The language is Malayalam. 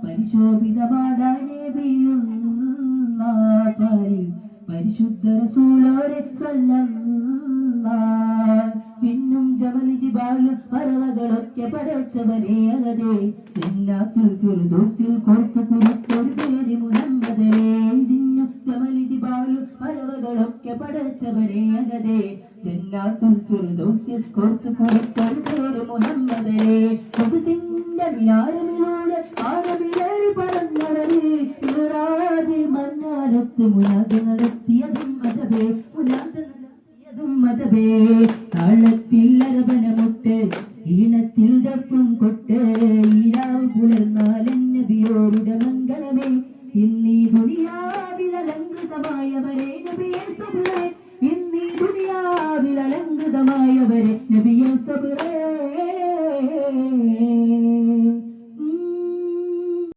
പരിശോഭിതമാടാനേ പരിശുദ്ധ റസൂലോരെ സല്ലല്ലാഹ് ചിന്നും ജമലി ജിബാലും പറവകളൊക്കെ പടച്ചവനെ അകതെ ജന്നാത്തുൽ ഫിർദൗസിൽ കോർത്തു കുറിത്തൊരു പേര് മുഹമ്മദേ ചിന്നും ജമലി ജിബാലും പറവകളൊക്കെ പടച്ചവനെ അകതെ ജന്നാത്തുൽ ഫിർദൗസിൽ കോർത്തു കുറിത്തൊരു പേര് മുഹമ്മദേ ഖുദ്സിന്റെ മിനാരമിലൂടെ ആരമിലേറി പറന്നവരെ ഇറാജ് മന്നാരത്ത് മുനാജ് നടത്തിയതും മജബേ താളത്തിൽ അരബനമുട്ട് ഈണത്തിൽ ദഫും കൊട്ട് ഈരാവ് പുലർന്നാൽ നബിയോരുടെ